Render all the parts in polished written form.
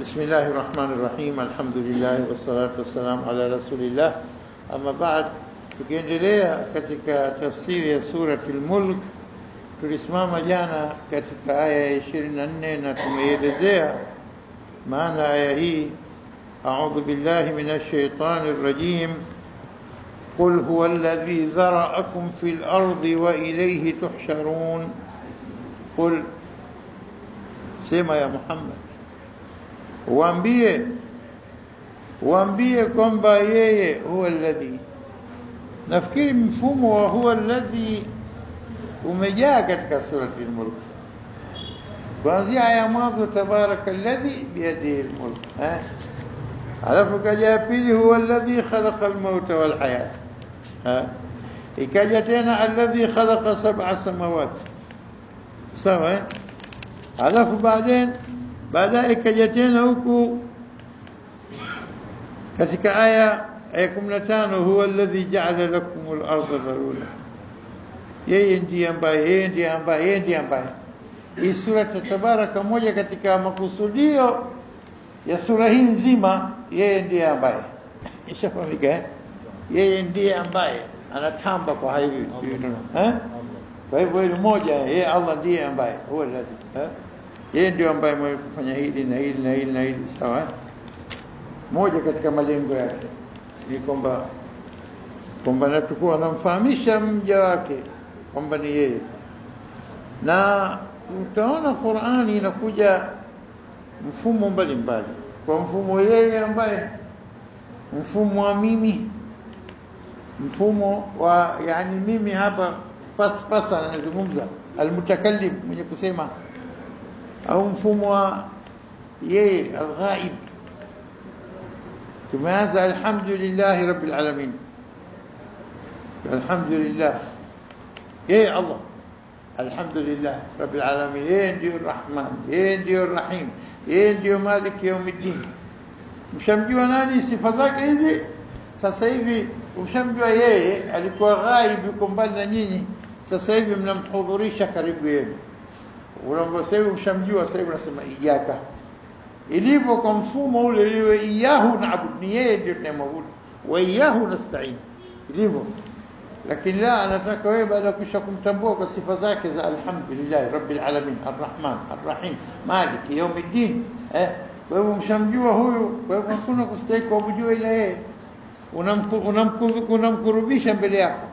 بسم الله الرحمن الرحيم الحمد لله والصلاة والسلام على رسول الله أما بعد tukiendelea katika tafsiri ya surati al-Mulk tulisimama jana katika aya ya 24 na tumeelezea maana aya hii a'udhu billahi minash shaitanir rajim qul huwa alladhi dhara'akum fil ardi wa ilayhi tuhsharun qul sema ya Muhammad waambie kwamba yeye huwa alladhi nafikiri mfumo wa huwa alladhi umejaa katika surati al-Mulk kuanzia aya mwanzo tabarakalladhi biyadihi al-mulk alafu kaja pili huwa alladhi khalaqa al-mauta wal hayat ikaja tena alladhi khalaqa sab'a samawati sawa alafu baadaye ikaja tena huku katika aya 15 huwa alladhi ja'ala lakumul arda dhalula yeye ndiye ambaye hii sura tabaraka moja katika makusudio ya sura hii nzima yeye ndiye ambaye ishafahamika yeye ndiye ambaye anatamba kwa hivi kwa hivyo ile moja yeye Allah ndiye ambaye huwa alladhi yeye ndiye ambaye amefanya hili na hili na hili na hili sawa moja katika malengo yake ni kwamba natakuwa anamfahamisha mja wake kwamba ni yeye na utaona Qur'ani inakuja mfumo mbalimbali kwa mfumo yeye ambaye mfumo wa mimi mfumo wa yani mimi hapa pasa anazungumza almutakallim mwenye kusema au mfumo wa yeye alghaib tumeanza alhamdulillah rabbil alamin alhamdulillah yeye Allah alhamdulillah rabbil alamin yeye ndiyo rahman yeye ndiyo rahim yeye ndiyo malik yawmiddin mshamjua nani sifa zake hizi sasa hivi mshamjua yeye alikuwa ghaib yuko mbali na nyinyi sasa hivi mnamhudhurisha karibu yenu unaposema mshamjua sasa hivi unasema iyaka ilivyo kwa mfumo ule ile iyahu na'budu ni yeye ndiye tunamwabudu wa iyahu nasta'in ilivyo lakini la anataka wewe baada ya kisha kumtambua kwa sifa zake za alhamdulillah rabbil alamin arrahman arrahim malik yawmiddin wewe mshamjua huyu kwa hivyo hakuna kustahili kuabudiwa ila yeye unamkurubisha mbele yako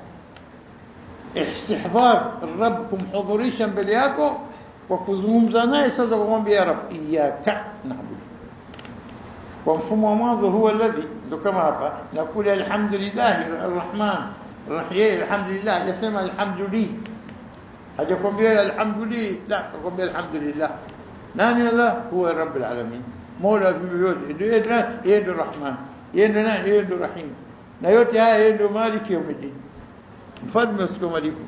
istihdhar rabb kumhudhurisha mbele yako kwa kuzungumza naye sasa kumwambia ya rab iyyaka na'budu kwa mfumo wa mwanzo huwa alladhi ndo kama hapa na kule alhamdulillah arrahman rahim alhamdulillah yasema alhamdulillah hajakwambia alhamdulillah la akwambia alhamdulillah nani hadha huwa rabbil alamin mola yote ndiye ndo rahman yeye ndo nani yeye ndo rahim na yote haya yeye ndo maliki yawmiddin mfalme usiku malipo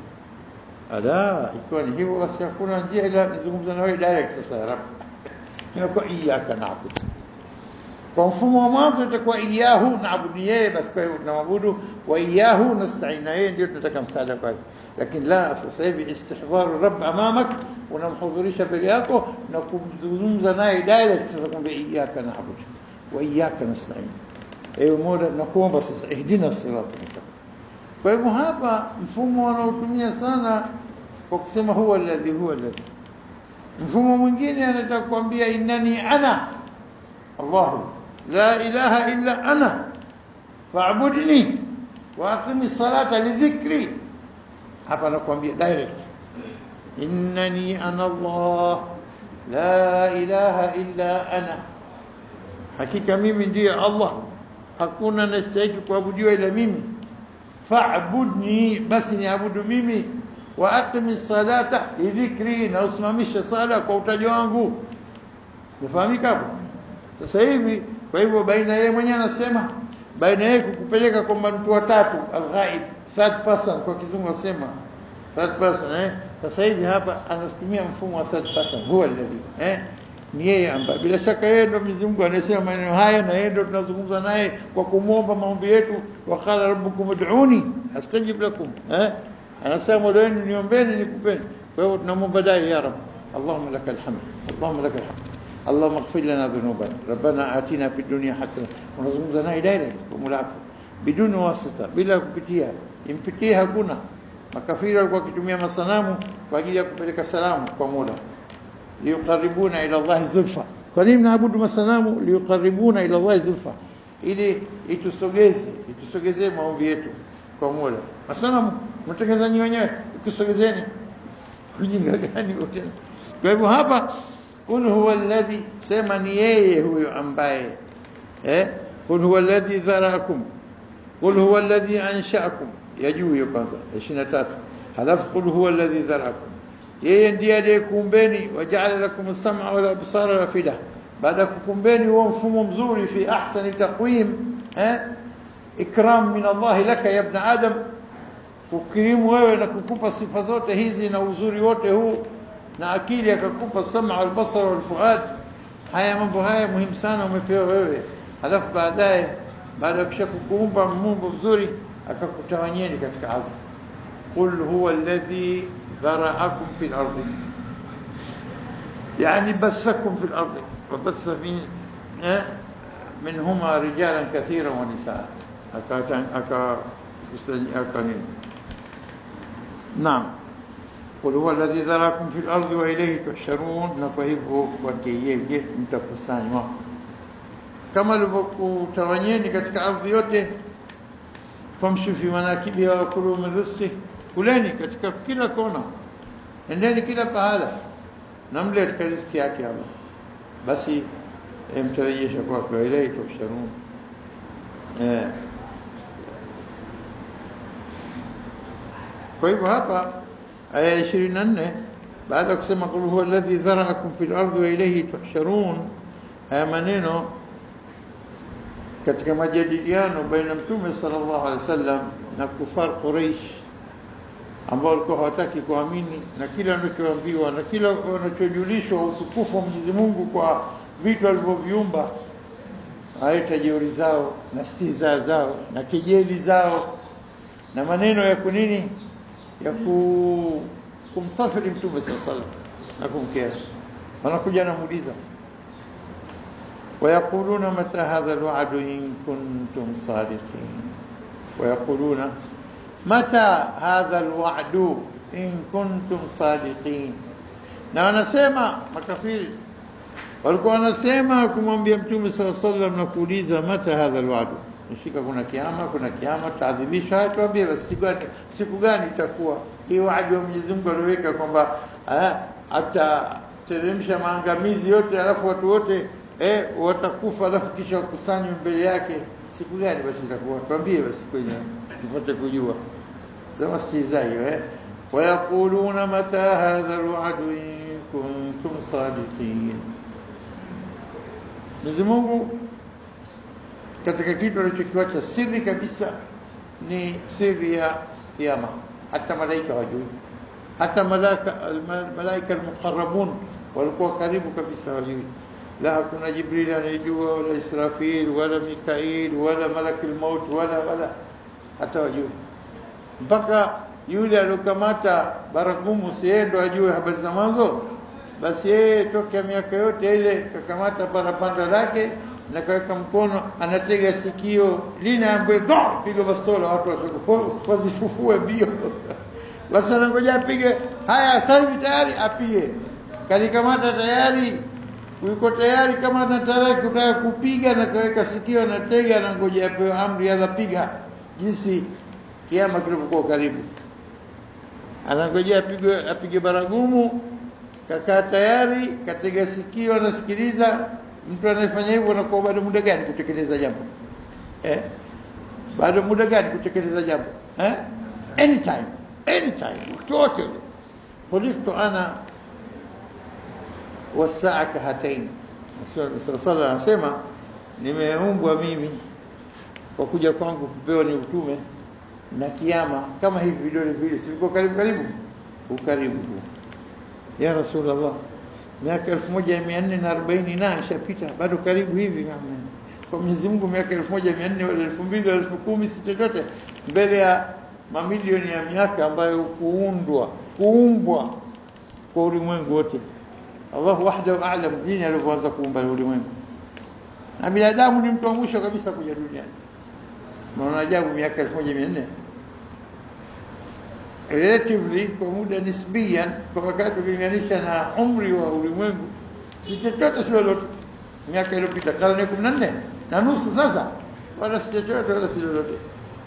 ala ikiwa ni hivyo basi hakuna njia ila nizungumza na wewe direct sasa ya rab inakuwa iyyaka na'budu kwa mfumo wa mwanzo itakuwa iyahu na'budu yeye basi kwa hiyo tunaabudu wa iyahu nasta'in yeye ndio tunataka msaada kwake lakini la sasa hivi istihdhar rabb amamak unamhudhurisha mbele yako na kuzungumza naye direct sasa kumbe iyyaka na'budu wa iyyaka nasta'in ewe mola nakuomba sasa ihdina siratal mustaqim kwa hivyo hapa mfumo wanaotumia sana kwa kusema huwa alladhi mfumo mwingine anataka kuambia innani ana Allah la ilaha illa ana fa'budni wa aqimi salata li dhikri hapa nakwambia direct innani ana Allah la ilaha illa ana hakika mimi ndiye Allah hakuna anastahili kuabudiwa ila mimi fa'budni basi niabudu mimi wa aqimi salata li dhikri na usimamisha sala kwa utajo wangu unafahamika hapo sasa hivi kwa hivyo baina yeye mwenyewe anasema baina yeye kukupeleka kwa mtu wa tatu al-ghaib third person kwa kizungu anasema third person sasa hivi hapa anatumia mfumo wa third person huwa alladhi ni yeye ambaye bila shaka yeye ndo Mwenyezi Mungu anasema maneno haya na yeye ndo tunazungumza naye kwa kumuomba maombi yetu wa qala rabbukum ud'uni astajib lakum anasema mola wenu niombeni nikupeni kwa hivyo tunamwomba dai ya rab Allahumma lakal hamd Allahumma lakal hamd Allahumma ighfir lana dhunubana rabbana atina fid dunya hasana. Unazungumza naye direct kwa Mola wako biduni wasita, bila kupitia impitie. Hakuna makafiri walikuwa wakitumia masanamu kwa ajili ya kupeleka salamu kwa Mola, liyuqarribuna ila Allah zulfa. Kwa nini mnaabudu masanamu? Liyuqarribuna ila Allah zulfa, ili itusogezee maombi yetu kwa Mola. Masanamu mtengeneza nyinyi wenyewe, kusogezeni ujinga gani wote? Kwa hivyo hapa qul huwa alladhi, sema ni yeye huyo ambaye qul huwa alladhi dharaakum, qul huwa alladhi ansha'akum, ya juu hiyo kwanza 23. Halafu qul huwa alladhi dharaakum, yeye ndiye aliyekuumbeni, waja'ala lakum as-sam'a wal absara wal afida. Baada kukumbeni huo mfumo mzuri, fi ahsani taqwim, ikram min Allah laka ya ibn Adam, kukirimu wewe na kukupa sifa zote hizi na uzuri wote huu na akili, akakupa sam'a wal basara wal fuad. Haya mambo haya muhimu sana umepewa wewe. Halafu baadaye, baada ya kukuumba Mungu mzuri, akakutawanyeni katika ardhi. Qul huwa alladhi dhara'akum fil ardi, yani bathakum fil ardi wa batha minhuma rijalan kathiran wa nisaa. Naam, qul huwa alladhi dhara'akum fil ardi wa ilayhi tuhsharun. Na kwa hivyo kwake yeye mtakusanywa, kama alivyokutawanyeni katika ardhi yote. Famshu fi manakibiha wa kulu min rizqi, kuleni katika kila kona, endeni kila pahala na mle katika riziki yake Allah, basi mtarejesha kwake, ilayhi tuhsharun. Kwa hivyo hapa aya 24 baada kusema qul huwa alladhi dhara'akum fil ardi wa ilayhi tuhsharun, haya maneno katika majadiliano baina Mtume sallallahu alaihi wasallam na kufar Quraysh, ambao walikuwa hawataki kuamini na kila wanachoambiwa na kila wanachojulishwa utukufu wa Mwenyezi Mungu kwa vitu alivyoviumba, aita jeuri zao na stiza zao na kejeli zao na maneno ya kunini ya kumtafiri Mtume sallallahu alaihi wasallam na kumkera. Wanakuja na muuliza, ويقولون متى هذا الوعد إن كنتم صادقين. ويقولون متى هذا الوعد إن كنتم صادقين. na wanasema makafiri walikuwa wanasema kumwambia Mtume sallallahu alaihi wasallam na kuuliza mata hadha alwa'd, nishika kuna kiama taadhibisha, tuambie basi siku gani itakuwa hii wa'di wa Mwenyezi Mungu aliweka kwamba atateremsha maangamizi yote, alafu watu wote watakufa, alafu kisha wakusanywe mbele yake. Siku gani basi itakuwa? Tuambie basi kwenye tupate kujua. Sema sizai wayaquluna mata hadha alwa'd in kuntum sadiqin. Mwenyezi Mungu katika kitu alichokiacha siri kabisa ni siri ya kiyama. Hata malaika hawajui, hata malaika almuqarrabun walikuwa karibu kabisa hawajui. La hakuna Jibril anayejua, wala Israfil, wala Mikail, wala malak al-maut, wala hata wajui. Mpaka yule aliyokamata baragumu siendo ajue habari za mwanzo, basi yeye tokea miaka yote ile kakamata barabanda lake na kaweka mkono, anatega sikio linaambwe go piga bastola, watu wazifufue bio. Basi anangoja apige, haya sasa hivi tayari apige, kalikamata tayari, uko tayari, kama anataka kutaka kupiga na kaweka sikio na tega na ngoja apewe amri ya piga. Jinsi kiyama kilivyokuwa karibu, anangojea apige baragumu, kakaa tayari, katega sikio, anasikiliza. Mtu anayefanya hivyo anakuwa bado muda gani kutekeleza jambo? Bado muda gani kutekeleza jambo? Anytime totally. Khuliqtu ana wasaa kahatain. Sallallahu anasema nimeumbwa mimi kwa kuja kwangu kupewa ni utume na kiyama kama hivi vidole vile, siko karibu ukaribu. Ya Rasulullah, miaka 1440 na ishapita, bado karibu hivi kama kwa Mwenyezi Mungu. Miaka 1400 wala 2000 wala 10,000 sitote mbele ya mamilioni ya miaka ambayo kuumbwa kwa ulimwengu wote. Allah wahdahu a'lam dini alipoanza kuumba ulimwengu. Na binadamu ni mtu wa mwisho kabisa kuja duniani. Maana ajabu miaka 1400 relatively kwa muda nisbiyan, kwa wakati ukilinganisha na umri wa ulimwengu, si chochote si lolote. Miaka iliyopita karne 14 na nusu sasa, wala si chochote wala si lolote.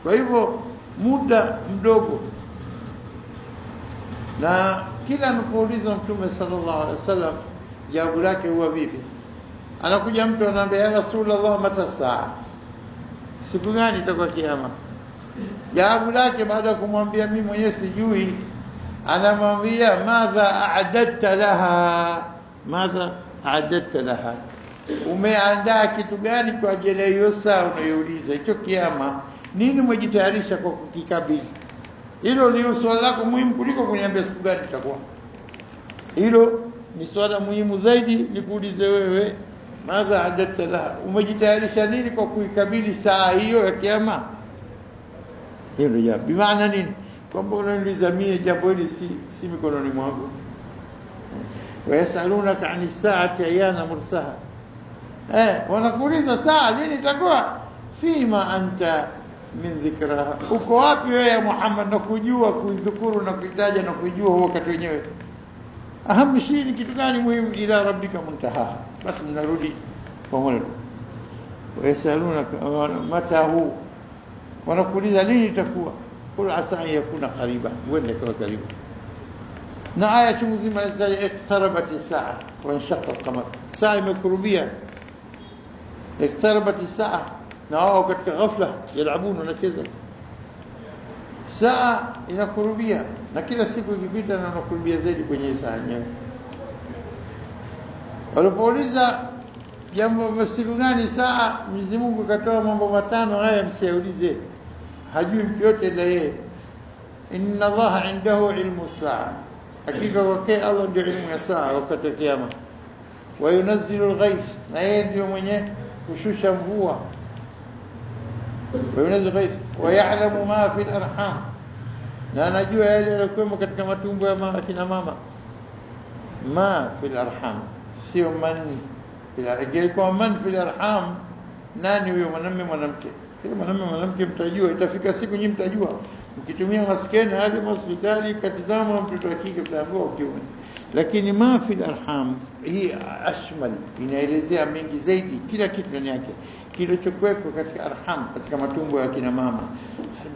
Kwa hivyo muda mdogo. Na kila anapoulizwa Mtume sallallahu alaihi wasallam jawabu lake huwa vipi? Anakuja mtu anaambia ya Rasulullah, mata saa, siku gani itakuwa kiyama? Jawabu lake baada ya kumwambia mimi mwenyewe sijui, anamwambia madha a'adadta laha, madha a'adadta laha, umeandaa kitu gani kwa ajili ya hiyo saa unayouliza, hicho kiyama nini umejitayarisha kwa kukikabili? Hilo ni swala lako muhimu kuliko kuniambia siku gani itakuwa. Hilo ni swala muhimu zaidi nikuulize wewe, madha a'adadta laha, umejitayarisha nini kwa kuikabili saa hiyo ya kiyama? Hilo ya bimaana nini? Kwamba unaniuliza mimi jambo hili si mikononi mwangu. Wayasalunaka 'ani saati ayana mursaha, wanakuuliza saa lini itakuwa. Fima anta min dhikraha, uko wapi wewe ya Muhammad na kujua kuidhukuru na kuitaja na kujua huo wakati wenyewe? Ahamu shii ni kitu gani muhimu? Ila rabbika muntaha, basi mnarudi kwa Mola. Wayasalunaka mata hu, wanakuuliza lini itakuwa. Qul asa yakuna qariba, wende kwa karibu. Na aya chungu zima iqtarabat as-sa'a wa inshaqa al-qamar, saa imekurubia. Iqtarabat as-sa'a, na wao katika ghafla yalabuna, wanacheza. Saa inakurubia, na kila siku ikipita na unakurubia zaidi kwenye saa yenyewe. Walipouliza jambo siku gani saa, Mwenyezi Mungu katoa mambo matano haya msiaulize, hajui mtu yote ila yeye. Inna Allaha indahu ilmu saa, hakika kwake Allah ndio ilmu ya saa wakati wa kiyama. Wa yunazzilu al-ghayth, na yeye ndio mwenye kushusha mvua. Wa yunazzilu al-ghayth wa ya'lamu ma fi al-arham, na anajua yale yaliyokuwa katika matumbo ya akina mama. Ma fi al-arham, sio man fi al-arham. Kwa man fi al-arham, nani huyo? Mwanamume mwanamke. Mwanamume mwanamke mtajua, itafika siku nyinyi mtajua. Mkitumia maskeni hadi hospitali katizama mtoto wa kike mtaambiwa kiume. Lakini ma fi al-arham hii ashmal, inaelezea mengi zaidi, kila kitu ndani yake kilichokuwekwa katika arham, katika matumbo ya kina mama.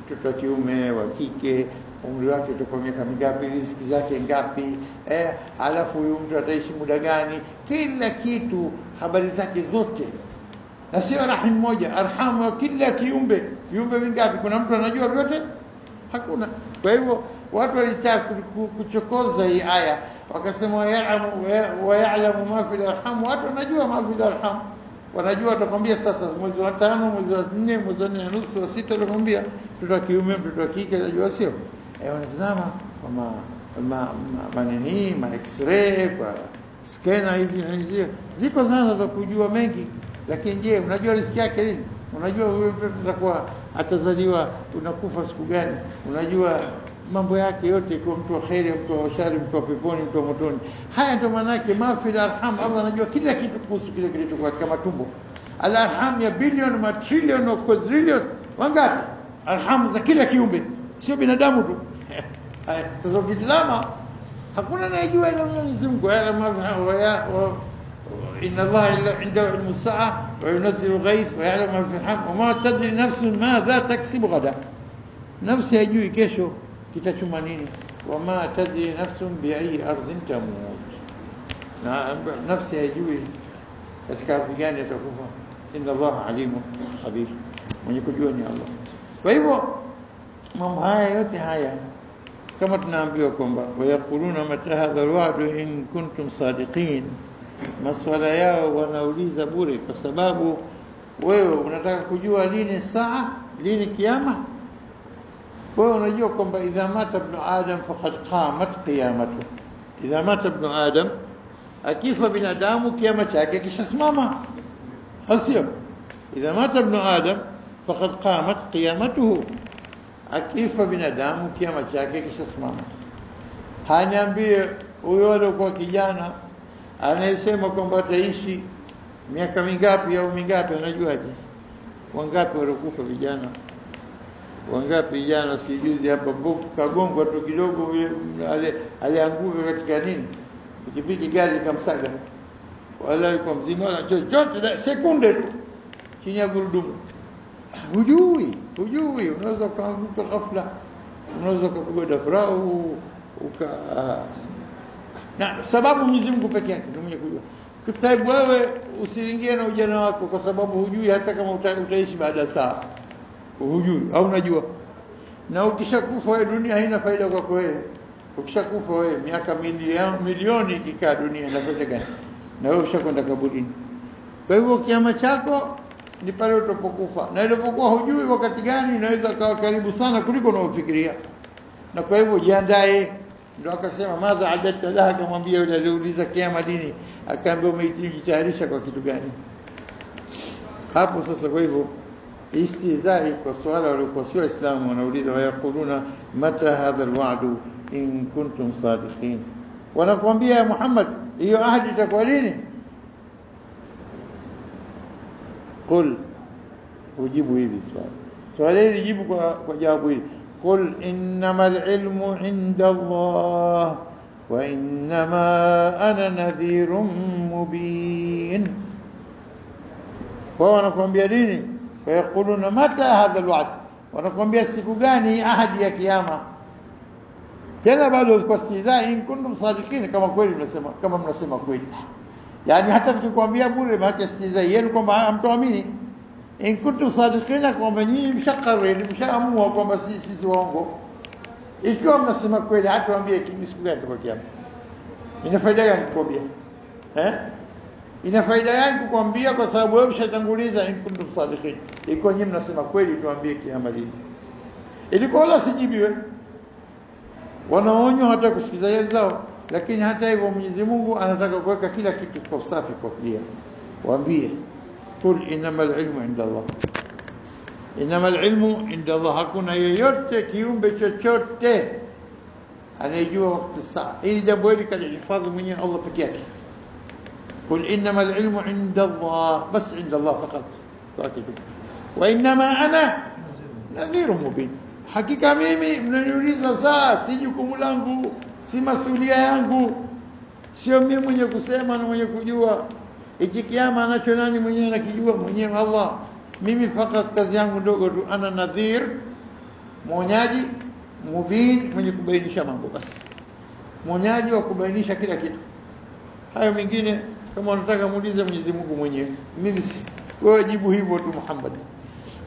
Mtoto wa kiume wa kike, umri wake utakuwa miaka mingapi, riziki zake ngapi, alafu huyu mtu ataishi muda gani, kila kitu, habari zake zote. Na sio rahim moja, arham wa kila kiumbe. Viumbe vingapi? Kuna mtu anajua vyote? Hakuna. Kwa hivyo watu walitaka kuchokoza hii aya, wakasema wa ya'lamu ma fi al-arham, watu wanajua ma fi al-arham. Wanajua, atakwambia sasa mwezi wa 5, mwezi wa 4, mwezi wa 4 na nusu, wa 6, atakwambia mtoto wa kiume, mtoto wa kike, anajua sio? Wanatazama kama manini, ma x-ray, kwa scanner hizi ziko zana za kujua mengi. Lakini je, unajua riziki yake lini? Unajua huyo mtoto atakuwa atazaliwa, unakufa siku gani? Unajua mambo yake yote, kwa mtu wa khairi, mtu wa shari, mtu wa peponi, mtu wa motoni. Haya ndio maana yake ma fi al-arham. Allah anajua kila kitu kuhusu kile kilichokuwa katika matumbo. Al-arham ya bilioni, matrilioni na quadrillion, wangapi arham za kila kiumbe, sio binadamu tu. Sasa ukitazama hakuna anayejua ila Mwenyezi Mungu. إن الله عنده علم الساعة وينزل الغيث ويعلم ما في الأرحام وما تدري نفس ماذا تكسب غدا. نفس يجوي كيشو kitachuma nini, wama tadri nafsun bi ayi ardhin tamut, na nafsi haijui katika ardhi gani atakufa. Inna Allah alimun khabir, mwenye kujua ni Allah. Kwa hivyo mambo haya yote haya, kama tunaambiwa kwamba wayakuluna mata hadha alwa'du in kuntum sadiqin, maswala yao wanauliza bure, kwa sababu wewe unataka kujua lini saa, lini kiyama. Wewe unajua kwamba idha mata ibn adam faqad qamat qiyamatu. Idha mata ibn adam, akifa binadamu kiyama chake kishasimama. Hasio idha mata ibn adam faqad qamat qiyamatuhu, akifa binadamu kiyama chake kishasimama. Haniambie huyo alikuwa kijana anayesema kwamba ataishi miaka mingapi au mingapi anajuaje? Wangapi walikufa vijana? Wangapi vijana sijuzi hapa kagongwa tu kidogo alianguka katika nini? Pikipiki gari ikamsaga. Wala alikuwa mzima na chochote sekunde tu chini ya gurudumu. Hujui, unaweza kuanguka ghafla, unaweza kupigwa dafra na sababu Mwenyezi Mungu peke yake ndiye mwenye kujua. Kitabu wewe usiingie na ujana wako kwa sababu hujui hata kama utaishi baada saa. Hujui au unajua. Na ukishakufa wewe dunia haina faida kwako wewe. Ukishakufa wewe miaka milioni ikikaa dunia na faida gani? Na wewe ushakwenda kaburini. Kwa hivyo kiama chako ni pale utapokufa. Na ilipokuwa hujui wakati gani inaweza kawa karibu sana kuliko unaofikiria. Na kwa hivyo jiandae. Ndio akasema madha adata laha, akamwambia yule aliuliza kiama dini, akaambia umejitayarisha kwa kitu gani? Hapo sasa kwa hivyo istizai kwa swala waliokuwa sio Waislamu wanauliza wayakuluna mata hadha alwa'du in kuntum sadiqin. Wanakuambia Muhammad hiyo ahadi itakuwa lini? Qul, ujibu hivi swali hili jibu kwa jawabu hili. قل إنما العلم عند الله وإنما أنا نذير مبين. wanakuambia nini? Wayakuluna mata hadha alwa'd, wanakuambia siku gani ahadi ya kiyama? Tena bado kwa istizai, in kuntum sadiqin, kama kweli mnasema, kama mnasema kweli. Yani hata tukikwambia bure maana istizai yenu kwamba hamtuamini. In kuntum sadiqina, kwamba nyinyi mshaqariri, mshaamua kwamba sisi waongo. Ikiwa mnasema kweli, hata tuambie siku gani kwa kiyama. Ina faida gani kukwambia? Ina faida gani kukwambia kwa sababu wewe ushatanguliza in kuntum sadiqin. Ikiwa nyinyi mnasema kweli, tuambie kiyama lini. Ilikuwa wala sijibiwe. Wanaonywa hata kusikiza yale zao, lakini hata hivyo Mwenyezi Mungu anataka kuweka kila kitu kwa safi kwa clear. Waambie قل إنما العلم عند الله. إنما العلم عند الله. hakuna yeyote kiumbe chochote anayejua wakati saa. Ili jambo hili kalihifadhi mwenyewe Allah peke yake. قل إنما العلم عند الله, بس عند الله فقط. wa inma ana nadhir mubin. Hakika mimi mnaniuliza saa, si jukumu langu, si masulia yangu, sio mimi mwenye kusema na mwenye kujua. Iki kiyama anacho nani mwenyewe anakijua? Mwenyewe Allah. Mimi fakat kazi yangu ndogo tu, ana nadhir, mwonyaji, mubin, mwenye kubainisha mambo basi. Mwonyaji wa kubainisha kila kitu. Hayo mengine kama unataka muulize Mwenyezi Mungu mwenyewe. Mimi si wewe, jibu hivyo tu Muhammad.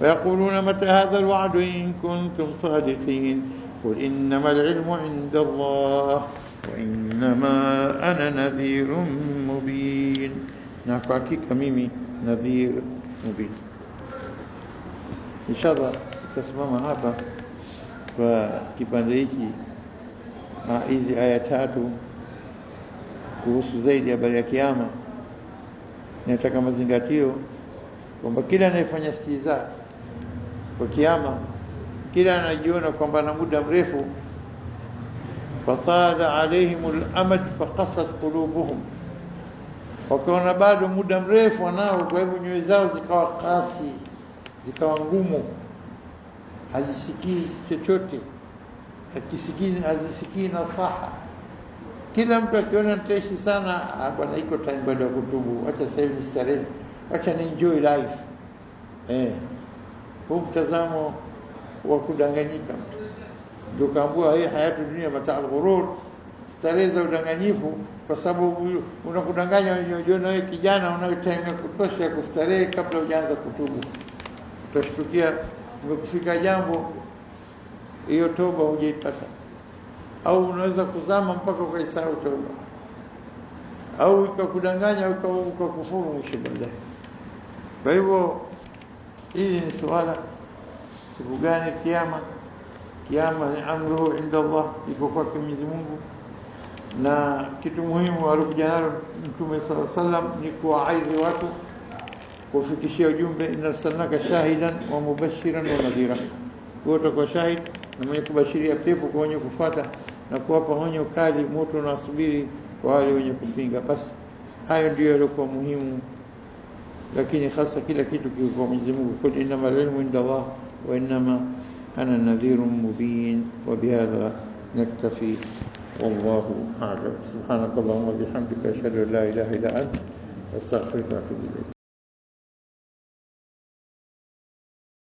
ويقولون متى هذا الوعد إن كنتم صادقين قل إنما العلم عند الله وإنما أنا نذير مبين. Na kwa hakika mimi nadhir mubin. Inshallah tutasimama hapa kwa kipande hiki hizi aya tatu kuhusu zaidi habari ya kiyama. Nataka mazingatio kwamba kila anayefanya istihza kwa kiyama, kila anajiona kwamba ana muda mrefu, fatala alaihimul amad faqasat qulubuhum, wakaona bado muda mrefu wanao, kwa hivyo nyoyo zao zikawa kasi, zikawa ngumu, hazisikii chochote, hazisikii nasaha. Kila mtu akiona nitaishi sana, bwana iko time bado ya kutubu, acha sasa hivi starehe, acha ni enjoy life. Huu mtazamo wa kudanganyika mtu ndio kaambua hii hayatu dunia mataa ghurur, starehe za udanganyifu, kwa sababu unakudanganya unajiona wewe kijana una time ya kutosha ya kustarehe kabla hujaanza kutubu. Utashtukia umekufika jambo, hiyo toba hujaipata, au unaweza kuzama mpaka ukaisahau toba, au ukakudanganya ukakufuru mwisho baadaye. Kwa hivyo hili ni swala, siku gani kiyama? Kiyama ni amruhu inda Allah, iko kwa Mwenyezi Mungu. Na kitu muhimu alikuja nalo Mtume sallallahu alaihi wasallam ni kuwaidhi watu, kufikishia ujumbe, inna arsalnaka shahidan wa mubashiran wa nadhira. Wote kwa shahid na mwenye kubashiria pepo kwa wenye kufuata, na kuwapa onyo kali moto na subiri kwa wale wenye kupinga. Basi Hayo ndio yalikuwa muhimu, lakini hasa kila kitu kiko kwa Mwenyezi Mungu. Qul innamal ilmu inda Allah wa innama ana nadhirun mubin. Wa bihadha naktafi wallahu a'lam. Subhanakallahumma wa bihamdika ashhadu an la ilaha illa anta astaghfiruka wa atubu ilayk.